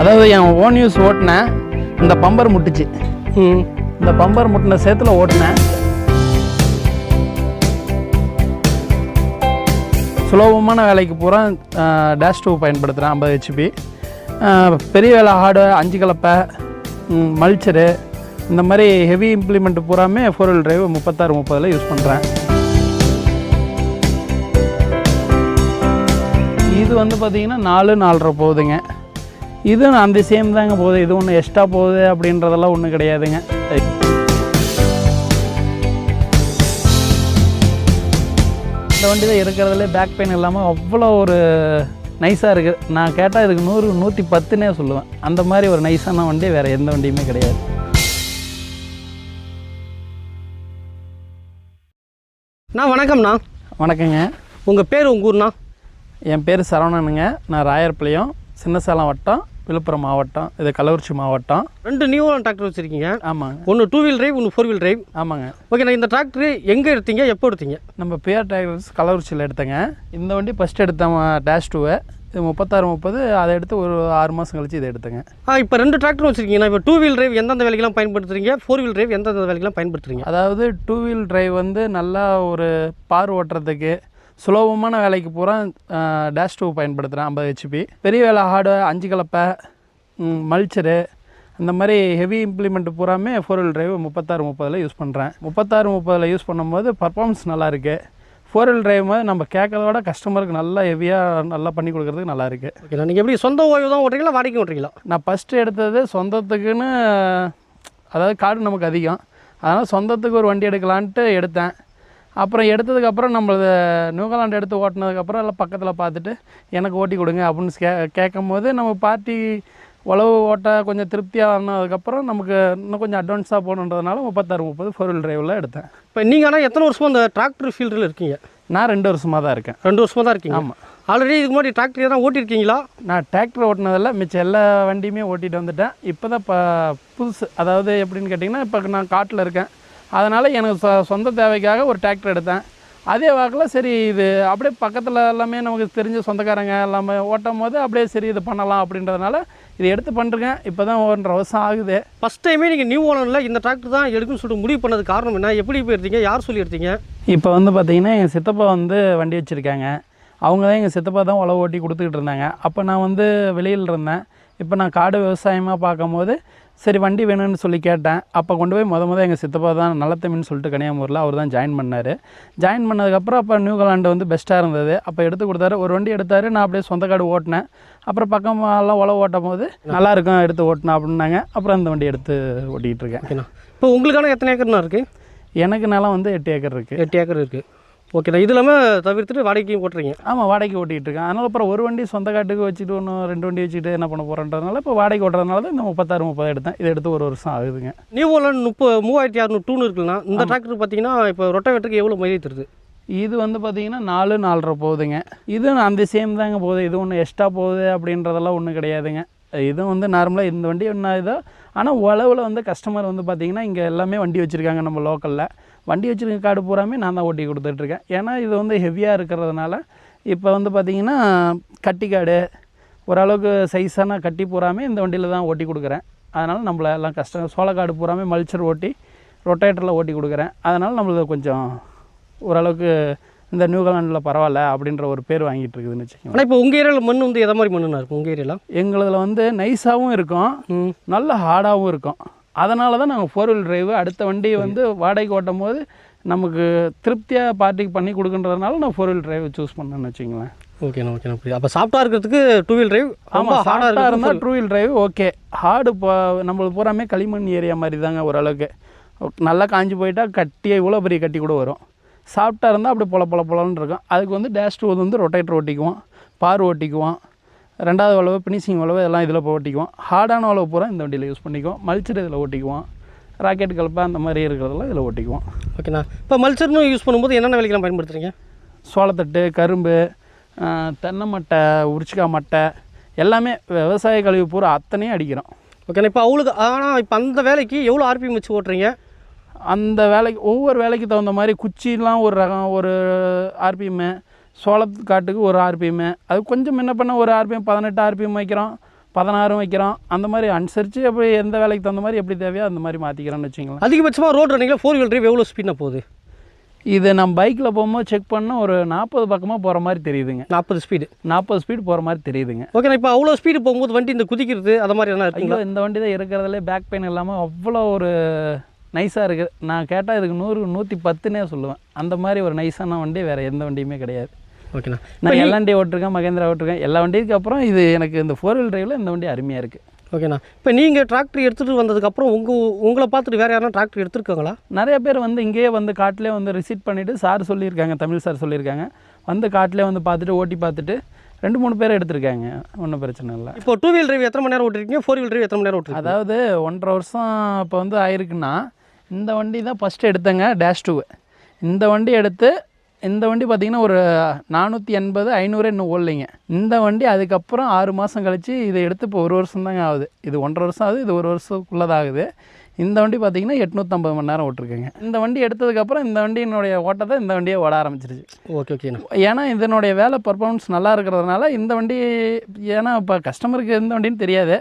அதாவது என் own use ஓட்டினேன், இந்த bumper முட்டுச்சு. இந்த பம்பர் முட்டின சேத்துல ஓட்டினேன். சுலபமான வேலைக்கு பூரா டேஷ் டூ பயன்படுத்துகிறேன், 50 HP. பெரிய வேலை ஹார்டு 5 கலப்பை, மல்ச்சரு, இந்த மாதிரி ஹெவி இம்ப்ளிமெண்ட் பூராமே 4 wheel drive 36-30 யூஸ் பண்ணுறேன். இது வந்து பார்த்திங்கன்னா 4-4.5 போகுதுங்க. இது அந்த சேம் தாங்க போகுது. இது ஒன்று எக்ஸ்ட்ரா போகுது அப்படின்றதெல்லாம் ஒன்றும் கிடையாதுங்க. இந்த வண்டி தான் இருக்கிறதுலே பேக் பெயின் இல்லாமல் அவ்வளோ ஒரு நைஸாக இருக்குது. நான் கேட்டால் இதுக்கு 100-110னே சொல்லுவேன். அந்த மாதிரி ஒரு நைஸான வண்டி வேறு எந்த வண்டியுமே கிடையாது. வணக்கம்ண்ணா. வணக்கங்க. உங்கள் பேர், உங்கள் ஊர்ண்ணா? என் பேர் சரவணனுங்க. நான் ராயர்பாளையம், சின்னசேலம் வட்டம், விழுப்புரம் மாவட்டம், இது கள்ளக்குறிச்சி மாவட்டம். 2 நியூ டிராக்டர் வச்சுருக்கீங்க? ஆமாங்க. ஒன்று 2 wheel drive, ஒன்று 4 wheel drive. ஆமாங்க. ஓகே, நான் இந்த டிராக்டர் எங்கே எடுத்தீங்க, எப்போ எடுத்தீங்க? நம்ம பிஆர் டிராக்டர்ஸ் கள்ளக்குறிச்சியில் எடுத்தேங்க. இந்த வண்டி ஃபஸ்ட்டு எடுத்தேன் டேஷ் டூவை. இது 36-30. அதை எடுத்து ஒரு 6 மாதம் கழிச்சு இதை எடுத்தேங்க. இப்போ 2 டிராக்டர் வச்சுருக்கீங்கன்னா, இப்போ 2 wheel drive எந்தெந்த வேலைக்கெல்லாம் பயன்படுத்துறீங்க, 4 wheel drive எந்தெந்த வேலைக்கெல்லாம் பயன்படுத்துறீங்க? அதாவது 2 wheel drive வந்து நல்லா ஒரு பார் ஓட்டுறதுக்கு, சுலபமான வேலைக்கு பூரா டேஷ் டூ பயன்படுத்துகிறேன், 50 HP. பெரிய வேலை ஹார்டு 5 கலப்பை, மல்ச்சரு, இந்த மாதிரி ஹெவி இம்ப்ளிமெண்ட் பூராமே 4 wheel drive 36-30 யூஸ் பண்ணுறேன். 36-30 யூஸ் பண்ணும்போது பர்ஃபார்மன்ஸ் நல்லா இருக்குது. 4 wheel drive போது நம்ம கேட்கறத விட கஸ்டமருக்கு நல்லா ஹெவியாக நல்லா பண்ணி கொடுக்குறதுக்கு நல்லா இருக்குது. ஓகே, நீங்கள் எப்படி சொந்த ஓய்வு தான் ஓட்டுறீங்களா, வாடகைக்கு ஓட்டுறீங்களா? நான் ஃபஸ்ட்டு எடுத்தது சொந்தத்துக்குன்னு, அதாவது காடு நமக்கு அதிகம், அதனால் சொந்தத்துக்கு ஒரு வண்டி எடுக்கலான்ட்டு எடுத்தேன். அப்புறம் எடுத்ததுக்கப்புறம் நம்மளது நியூசிலாண்டு எடுத்து ஓட்டினதுக்கப்புறம் எல்லாம் பக்கத்தில் பார்த்துட்டு எனக்கு ஓட்டி கொடுங்க அப்படின்னு கேட்கும் போது நம்ம பார்ட்டி உழவு ஓட்ட கொஞ்சம் திருப்தியாக ஆனதுக்கப்புறம் நமக்கு இன்னும் கொஞ்சம் அட்வான்ஸாக போகணுன்றதுனால 36-30 4 wheel drive எடுத்தேன். இப்போ நீங்கள் ஆனால் எத்தனை வருஷமாக அந்த டிராக்டர் ஃபீல்டில் இருக்கீங்க? நான் 2 வருஷமாக தான் இருக்கேன். 2 வருஷமாக தான் இருக்கீங்க? ஆமாம். ஆல்ரெடி இதுக்கு முன்னாடி டிராக்டர் தான் ஓட்டியிருக்கீங்களா? நான் டிராக்டர் ஓட்டினதில்ல, மிச்சம் எல்லா வண்டியுமே ஓட்டிகிட்டு வந்துட்டேன். இப்போ தான் இப்போ புதுசு, அதாவது எப்படின்னு கேட்டிங்கன்னா, இப்போ நான் காட்டில் இருக்கேன், அதனால் எனக்கு சொந்த தேவைக்காக ஒரு டிராக்டர் எடுத்தேன். அதே வாக்கில் சரி இது அப்படியே பக்கத்தில் எல்லாமே நமக்கு தெரிஞ்ச சொந்தக்காரங்க எல்லாமே ஓட்டும் போது அப்படியே சரி இது பண்ணலாம் அப்படின்றதுனால இது எடுத்து பண்ணிருக்கேன். இப்போ தான் 1.5 வருஷம் ஆகுது. ஃபஸ்ட் டைமே நீங்கள் நியூ ஓனரில் இந்த டிராக்டர் தான் எடுக்குன்னு சொல்லிட்டு முடிவு பண்ணது காரணம் என்ன? எப்படி போய் எடுத்தீங்க, யார் சொல்லி எடுத்தீங்க? இப்போ வந்து பார்த்திங்கன்னா எங்கள் சித்தப்பா வந்து வண்டி வச்சுருக்காங்க. அவங்க தான் எங்கள் சித்தப்பா தான் உழவு ஓட்டி கொடுத்துக்கிட்டு இருந்தாங்க. அப்போ நான் வந்து வெளியில் இருந்தேன். இப்போ நான் காடு விவசாயமாக பார்க்கும்போது சரி வண்டி வேணும்னு சொல்லி கேட்டேன். அப்போ கொண்டு போய் முத எங்கள் சித்தப்பா தான் நல்லத்தமின்னு சொல்லிட்டு கன்னியாகுமரியில் அவர் தான் ஜாயின் பண்ணார். ஜாயின் பண்ணதுக்கப்புறம் அப்போ நியூசிலாண்டு வந்து பெஸ்ட்டாக இருந்தது. அப்போ எடுத்து கொடுத்தாரு, ஒரு வண்டி எடுத்தார். நான் அப்படியே சொந்த காடு ஓட்டினேன். அப்புறம் பக்கமெல்லாம் உழவு ஓட்டும் போது நல்லாயிருக்கும் எடுத்து ஓட்டினேன் அப்படின்னாங்க. அப்புறம் இந்த வண்டி எடுத்து ஓட்டிகிட்டு இருக்கேன். ஓகேண்ணா. இப்போ உங்களுக்கான எத்தனை ஏக்கர்னா இருக்குது? எனக்கு நிலம் வந்து 8 ஏக்கர் இருக்குது. 8 ஏக்கர் இருக்குது. ஓகேண்ணா. இது இல்லாமல் தவிர்த்துட்டு வாடகைக்கும் ஓட்டுறீங்க? ஆமாம், வாடகைக்கு ஓட்டிகிட்டு இருக்கேன். அதனால் அப்புறம் ஒரு வண்டி சொந்த காட்டுக்கு வச்சுட்டு 2 வண்டி வச்சுட்டு என்ன பண்ண போகிறேன்றதுனால இப்போ வாடகை ஓட்டுறதுனால தான் இந்த 36-30 எடுத்தேன். இதை எடுத்து 1 வருஷம் ஆகுதுங்க. நியூ ஓலன் 3600 இருக்குன்னா இந்த டிராக்டர் பார்த்தீங்கன்னா இப்போ ரொட்டவேட்டருக்கு எவ்வளோ மைலேஜ் தருது? இது வந்து பார்த்திங்கன்னா 4-4.5 போகுதுங்க. இது அந்த சேம் தாங்க போகுது. இது ஒன்று எக்ஸ்ட்ரா போகுது அப்படின்றதெல்லாம் ஒன்றும் கிடையாதுங்க. இதுவும் வந்து நார்மலாக இந்த வண்டி ஒன்றா இதோ. ஆனால் உழவில் வந்து கஸ்டமர் வந்து பார்த்திங்கன்னா இங்கே எல்லாமே வண்டி வச்சுருக்காங்க. நம்ம லோக்கலில் வண்டி வச்சுருக்க காடு பூராமே நான் தான் ஓட்டி கொடுத்துட்ருக்கேன். ஏன்னா இது வந்து ஹெவியாக இருக்கிறதுனால இப்போ வந்து பார்த்திங்கன்னா கட்டி காடு ஓரளவுக்கு சைஸான கட்டி பூராமே இந்த வண்டியில் தான் ஓட்டி கொடுக்குறேன். அதனால் நம்மள எல்லாம் சோளக்காடு பூராமே மல்ச்சர் ஓட்டி ரொட்டேட்டரில் ஓட்டி கொடுக்குறேன். அதனால் நம்மளுக்கு கொஞ்சம் ஓரளவுக்கு இந்த நியூசிலாண்டில் பரவாயில்ல அப்படின்ற ஒரு பேர் வாங்கிட்டு இருக்குதுன்னு வச்சுக்கோங்க. ஆனால் இப்போ உங்கள் ஏரியாவில் மண் வந்து எதை மாதிரி மண்ணுனா இருக்கும்? உங்கள் ஏரியாவில் எங்களதில் வந்து நைஸாகவும் இருக்கும், நல்ல ஹார்டாகவும் இருக்கும். அதனால தான் நாங்கள் 4 wheel drive அடுத்த வண்டி வந்து வாடகைக்கு ஓட்டும் போது நமக்கு திருப்தியாக பார்ட்டிக்கு பண்ணி கொடுக்குன்றதுனால நான் 4 wheel drive சூஸ் பண்ணேன்னு வச்சுங்களேன். ஓகேண்ணா. புரியுது. அப்போ சாஃப்டாக இருக்கிறதுக்கு 2 wheel drive. ஆமாம், ஹார்டாக இருந்தால் 2 wheel drive ஓகே. ஹார்டு இப்போ நம்மளுக்கு பூராமே களிமண் ஏரியா மாதிரி தாங்க. ஓரளவுக்கு நல்லா காஞ்சி போயிட்டால் கட்டியாக இவ்வளோ பெரிய கட்டி கூட வரும். சாஃப்டாக இருந்தால் அப்படி பொலன்னு இருக்கும். அதுக்கு வந்து டேஷ் டூ வந்து ரொட்டேட்டர் ஓட்டிக்குவோம், பார் ஓட்டிக்குவோம், 2வது உழவு ஃபினிஷிங் உழவு எல்லாம் இதில் ஓட்டிக்குவோம். ஹார்டான உழவு பூரா இந்த வண்டியில் யூஸ் பண்ணிக்குவோம். மல்ச்சர் இதில் ஓட்டிக்குவோம், ராக்கெட் கலப்பை அந்த மாதிரி இருக்கிறதெல்லாம் இதில் ஓட்டிக்குவோம். ஓகேண்ணா. இப்போ மல்ச்சர்னு யூஸ் பண்ணும்போது என்னென்ன வேலைக்கெல்லாம் பயன்படுத்துகிறீங்க? சோளத்தட்டு, கரும்பு, தென்னை மட்டை, உரிச்சிக்காய் மட்டை எல்லாமே விவசாய கழிவு பூரா அத்தனையும் அடிக்கிறோம். ஓகேண்ணா. இப்போ அவளுக்கு ஆனால் இப்போ அந்த வேலைக்கு எவ்வளோ RPM வச்சு ஓட்டுறீங்க? அந்த வேலைக்கு ஒவ்வொரு வேலைக்கு தகுந்த மாதிரி குச்சிலாம் ஒரு ரகம், ஒரு RPM, சோளக்காட்டுக்கு ஒரு RPM, அது கொஞ்சம் என்ன பண்ண ஒரு RPM 18 RPM வைக்கிறோம், 16 வைக்கிறோம். அந்த மாதிரி அனுசரித்து அப்படி எந்த வேலைக்கு தகுந்த மாதிரி எப்படி தேவையோ அந்த மாதிரி மாற்றிக்கிறோன்னு வச்சுங்களேன். அதிகபட்சமாக ரோட் ரன்னிங்கில் 4 வீல் டிரைவ் எவ்வளோ ஸ்பீடாக போகுது? இது நம்ம பைக்கில் போகும்போது செக் பண்ணால் ஒரு 40 பக்கமாக போகிற மாதிரி தெரியுதுங்க. 40 ஸ்பீடு 40 ஸ்பீடு போகிற மாதிரி தெரியுதுங்க. ஓகே. இப்போ அவ்வளோ ஸ்பீடு போகும்போது வண்டி இந்த குதிக்கிறது அது மாதிரி என்ன இருக்குங்களா? இந்த வண்டி தான் இருக்கிறதுலே பேக் பெயின் இல்லாமல் அவ்வளோ ஒரு நைஸாக இருக்குது. நான் கேட்டால் இதுக்கு 100 110ன்னே சொல்லுவேன். அந்த மாதிரி ஒரு நைஸான வண்டி வேறு எந்த வண்டியுமே கிடையாது. ஓகேண்ணா. நான் எல்என்டி ஓட்டிருக்கேன், மகேந்திரா ஓட்டிருக்கேன். எல்லா வண்டிக்கு அப்புறம் இது எனக்கு இந்த 4 வீல் டிரைவில் இந்த வண்டி அருமையாக இருக்குது. ஓகேண்ணா. இப்போ நீங்கள் டிராக்டர் எடுத்துகிட்டு வந்ததுக்கப்புறம் உங்களை பார்த்துட்டு வேறு யாரும் டிராக்டர் எடுத்துருக்காங்களா? நிறைய பேர் வந்து இங்கேயே வந்து காட்டிலே வந்து ரிசீட் பண்ணிவிட்டு சார் சொல்லியிருக்காங்க, தமிழ் சார் சொல்லியிருக்காங்க, வந்து காட்டிலே வந்து பார்த்துட்டு ஓட்டி பார்த்துட்டு 2-3 பேர் எடுத்திருக்காங்க. ஒன்றும் பிரச்சனை இல்லை. இப்போ 2 வீல் டிரைவ் எத்தனை மணி நேரம் ஓட்டிருக்கீங்க? 4 வீல் டிரைவ் எத்தனை மணி நேரம் ஓட்டிருக்கீங்க? அதாவது 1.5 வருஷம் இப்போ வந்து ஆயிருக்குன்னா இந்த வண்டி தான் ஃபஸ்ட்டு எடுத்தேங்க, -2. இந்த வண்டி எடுத்து இந்த வண்டி பார்த்திங்கன்னா ஒரு 480 500 இன்னும் ஓடலைங்க. இந்த வண்டி அதுக்கப்புறம் 6 மாதம் கழித்து இதை எடுத்து இப்போ 1 வருஷம் தாங்க ஆகுது. இது 1.5 வருஷம் ஆகுது, இது 1 வருஷத்துக்குள்ளதாகுது. இந்த வண்டி பார்த்திங்கன்னா 850 மணி நேரம் ஓட்டிருக்கேங்க. இந்த வண்டி எடுத்ததுக்கப்புறம் இந்த வண்டியினுடைய ஓட்டத்தை இந்த வண்டியை ஓட ஆரம்பிச்சிருச்சு. ஓகே ஓகேண்ணா. ஏன்னா இதனுடைய வேலை பர்ஃபார்மன்ஸ் நல்லா இருக்கிறதுனால இந்த வண்டி, ஏன்னா இப்போ கஸ்டமருக்கு எந்த வண்டின்னு தெரியாது,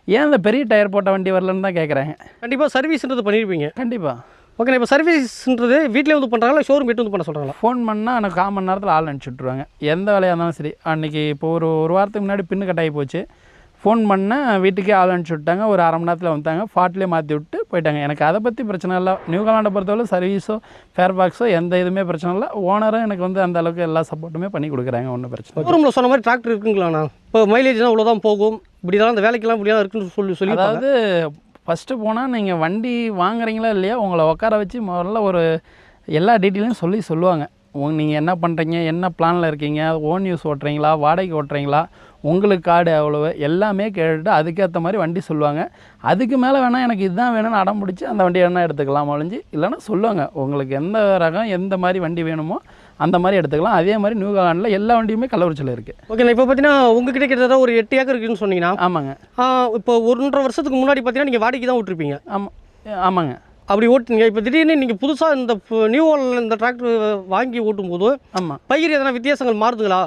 ஏன் இந்த பெரிய டயர் போட்ட வண்டி வரலன்னு தான் கேட்குறாங்க. கண்டிப்பாக சர்வீஸ்ன்றது பண்ணியிருப்பீங்க. கண்டிப்பாக. ஓகே. இப்போ சர்வீஸ்ன்றது வீட்டிலே வந்து பண்ணுறாங்களா, ஷோரூம் எட்டு வந்து பண்ண சொல்கிறாங்களா? ஃபோன் பண்ணால் எனக்கு 1/4 மணி நேரத்தில் ஆள் அனுப்பிச்சி விட்ருவாங்க. எந்த வேலையாக இருந்தாலும் சரி. அன்றைக்கி இப்போ ஒரு வாரத்துக்கு முன்னாடி பின்னு கட்டாகி போச்சு. ஃபோன் பண்ணால் வீட்டுக்கே ஆள் அனுப்பிச்சி விட்டாங்க. ஒரு 1/2 மணி நேரத்தில் வந்தாங்க, ஃபாட்லேயே மாற்றி விட்டு போயிட்டாங்க. எனக்கு அதை பற்றி பிரச்சனை இல்லை. நியூசிலாண்டை பொறுத்தவரை சர்வீஸோ ஃபேர் பாக்ஸோ எந்த இதுவுமே பிரச்சனை இல்லை. ஓனரும் எனக்கு வந்து அந்த அளவுக்கு எல்லா சப்போர்ட்டுமே பண்ணி கொடுக்குறாங்க. ஒன்றும் பிரச்சனை இல்லை. ஷோரூமில் சொன்ன மாதிரி டிராக்டர் இருக்குங்களாண்ணா? இப்போ மைலேஜ்னால் இவ்வளோ தான் போகும், இப்படி தான் அந்த வேலைக்கெல்லாம் இப்படி தான் இருக்குன்னு சொல்லி அதாவது ஃபஸ்ட்டு போனால் நீங்கள் வண்டி வாங்குறீங்களா இல்லையா, உங்களை உட்கார வச்சு முதல்ல ஒரு எல்லா டீட்டெயிலையும் சொல்லுவாங்க. நீங்கள் என்ன பண்ணுறீங்க, என்ன பிளானில் இருக்கீங்க, ஓன் யூஸ் ஓட்டுறீங்களா, வாடகைக்கு ஓட்டுறீங்களா, உங்களுக்கு கார்டு எவ்வளவு, எல்லாமே கேட்டுட்டு அதுக்கேற்ற மாதிரி வண்டி சொல்லுவாங்க. அதுக்கு மேலே வேணால் எனக்கு இதுதான் வேணும்னு அடம் பிடிச்சி அந்த வண்டி வேணால் எடுத்துக்கலாம் ஒழிஞ்சு, இல்லைன்னா சொல்லுவாங்க உங்களுக்கு எந்த ரகம் எந்த மாதிரி வண்டி வேணுமோ அந்த மாதிரி எடுத்துக்கலாம். அதே மாதிரி நியூசிலாண்டில் எல்லா வண்டியுமே கள்ளக்குறிச்சியில் இருக்குது. ஓகே. இப்போ பார்த்தீங்கன்னா உங்ககிட்ட கிட்டத்தட்ட ஒரு 8 ஏக்கர் இருக்குன்னு சொன்னீங்கன்னா? ஆமாங்க. இப்போ 1.5 வருஷத்துக்கு முன்னாடி பார்த்தீங்கன்னா நீங்கள் வாடகைக்கு தான் ஓட்டிருப்பீங்க? ஆமாங்க. அப்படி ஓட்டுனீங்க. இப்போ திடீர்னு நீங்கள் புதுசாக இந்த நியூ இந்த டிராக்டர் வாங்கி ஓட்டும்போது ஆமாம் பயிர் எதனா வித்தியாசங்கள் மாறுதுங்களா?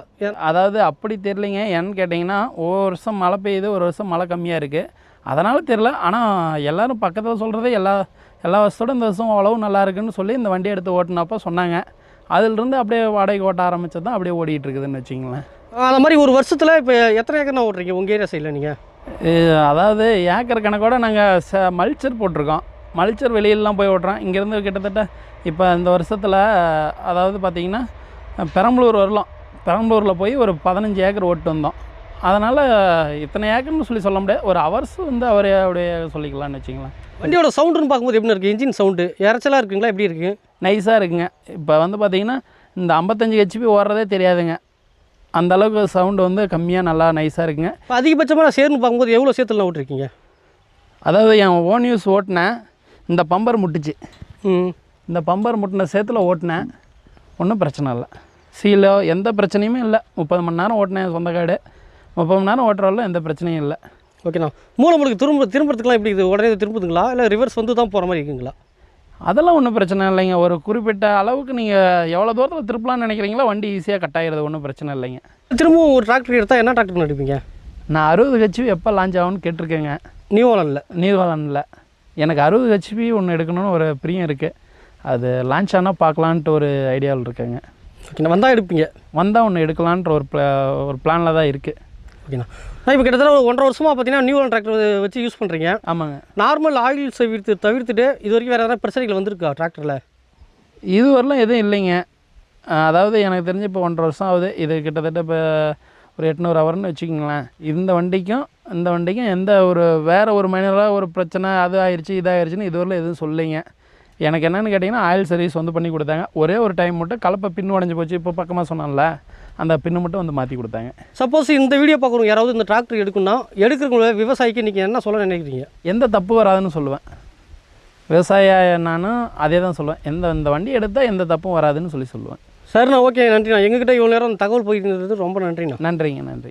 அதாவது அப்படி தெரியலைங்க. ஏன்னு கேட்டிங்கன்னா ஒரு வருஷம் மழை பெய்யுது, ஒரு வருஷம் மழை கம்மியாக இருக்குது, அதனால் தெரில. ஆனால் எல்லோரும் பக்கத்தில் சொல்கிறதே எல்லா வருஷத்தோட இந்த வருஷம் அவ்வளவு நல்லா இருக்குன்னு சொல்லி இந்த வண்டியை எடுத்து ஓட்டினப்போ சொன்னாங்க. அதிலிருந்து அப்படியே வாடகை ஓட்ட ஆரம்பித்தது தான் அப்படியே ஓடிட்டு இருக்குதுன்னு வச்சிங்களேன். அந்த மாதிரி ஒரு வருஷத்தில் இப்போ எத்தனை ஏக்கர் தான் ஓட்டுறீங்க உங்கள் ஏரியா சைடில் நீங்கள்? அதாவது ஏக்கர் கணக்கோட நாங்கள் மல்ச்சர் போட்டிருக்கோம். மல்ச்சர் வெளியிலலாம் போய் ஓட்டுறோம். இங்கேருந்து கிட்டத்தட்ட இப்போ இந்த வருஷத்தில் அதாவது பார்த்திங்கன்னா பெரம்பலூர் வரலாம், பெரம்பலூரில் போய் ஒரு 15 ஏக்கர் ஓட்டு வந்தோம். அதனால் இத்தனை ஏக்கர்னு சொல்ல முடியாது, ஒரு ஹவர்ஸ் வந்து அவரே அப்படியே சொல்லிக்கலாம்னு வச்சிங்களேன். வண்டியோட சவுண்டுன்னு பார்க்கும்போது எப்படி இருக்குது? இன்ஜின் சவுண்டு இறச்சலாக இருக்குங்களா, எப்படி இருக்குது? நைஸாக இருக்குங்க. இப்போ வந்து பார்த்திங்கன்னா இந்த 55 HP ஓடுறதே தெரியாதுங்க, அந்த அளவுக்கு சவுண்டு வந்து கம்மியாக நல்லா நைஸாக இருக்குங்க. இப்போ அதிகபட்சமாக நான் சேர்ந்து பார்க்கும்போது எவ்வளோ சேத்துல ஓட்டிருக்கீங்க? அதாவது என் ஓன் யூஸ் ஓட்டினேன், இந்த பம்பர் முட்டுச்சு, இந்த பம்பர் முட்டின சேத்துல ஓட்டினேன், ஒன்றும் பிரச்சனை இல்லை. சீலோ எந்த பிரச்சனையுமே இல்லை. 30 மணி நேரம் ஓட்டினேன் சொந்த காடு, 30 மணி நேரம் ஓட்டுறதில்ல எந்த பிரச்சனையும் இல்லை. ஓகேண்ணா. மூலமுழுக்கு திரும்புறதுக்குலாம் எப்படி இருக்குது? உடனே திரும்புதுங்களா இல்லை ரிவர்ஸ் வந்து தான் போகிற மாதிரி இருக்குங்களா? அதெல்லாம் ஒன்றும் பிரச்சனை இல்லைங்க. ஒரு குறிப்பிட்ட அளவுக்கு நீங்கள் எவ்வளோ தூரத்தில் திருப்பலாம்னு நினைக்கிறீங்களோ வண்டி ஈஸியாக கட் ஆகிடுது, ஒன்றும் பிரச்சனை இல்லைங்க. திரும்பவும் ஒரு டிராக்டர் எடுத்தால் என்ன டிராக்டர் எடுப்பீங்க? நான் 60 HP எப்போ லான்ச் ஆகும்னு கேட்டிருக்கேங்க. நியூசிலாண்டில் எனக்கு 60 HP ஒன்று எடுக்கணும்னு ஒரு பிரியம் இருக்குது. அது லான்ச் ஆனால் பார்க்கலான்ட்டு ஒரு ஐடியாவில் இருக்கேங்க. ஓகேண்ணா. வந்தால் எடுப்பீங்க? வந்தால் ஒன்று எடுக்கலான்ற ஒரு பிளானில் தான் இருக்குது. ஓகேண்ணா. நான் இப்போ கிட்டத்தட்ட ஒரு 1.5 வருஷமாக பார்த்தீங்கன்னா நியூசிலாண்ட் டிராக்டர் வச்சு யூஸ் பண்ணுறீங்க. ஆமாங்க. நார்மல் ஆயில் தவிர்த்துட்டு இது வரைக்கும் வேறு எதாவது பிரச்சனைகள் வந்திருக்கா டிராக்டரில்? இதுவரைலாம் எதுவும் இல்லைங்க. அதாவது எனக்கு தெரிஞ்சு இப்போ 1.5 வருஷம் ஆகுது. இது கிட்டத்தட்ட இப்போ ஒரு 800 ஹவர்னு வச்சுக்கோங்களேன். இந்த வண்டிக்கும் எந்த ஒரு வேறு ஒரு மைனராக ஒரு பிரச்சனை அது ஆயிடுச்சு இதாகிடுச்சின்னு இதுவரையில் எதுவும் சொல்லிங்க. எனக்கு என்னென்னு கேட்டிங்கன்னா ஆயில் சர்வீஸ் வந்து பண்ணி கொடுத்தாங்க. ஒரே ஒரு டைம் மட்டும் கலப்பை பின்னு உடஞ்சி போச்சு, இப்போ பக்கமாக சொன்னால அந்த பின்னு மட்டும் வந்து மாற்றி கொடுத்தாங்க. சப்போஸ் இந்த வீடியோ பார்க்குறவங்க யாராவது இந்த டிராக்டர் எடுக்கணும்னா எடுக்கிறவங்க விவசாயிக்கு நீங்கள் என்ன சொல்ல நினைக்கிறீங்க? எந்த தப்பு வராதுன்னு சொல்லுவேன். விவசாய நானும் அதே தான் சொல்லுவேன். இந்த வண்டி எடுத்தால் எந்த தப்பும் வராதுன்னு சொல்லுவேன். சரிண்ணா. ஓகே, நன்றிண்ணா. எங்ககிட்ட இவ்வளோ நேரம் தகவல் போயிருந்தது ரொம்ப நன்றிண்ணா. நன்றிங்க.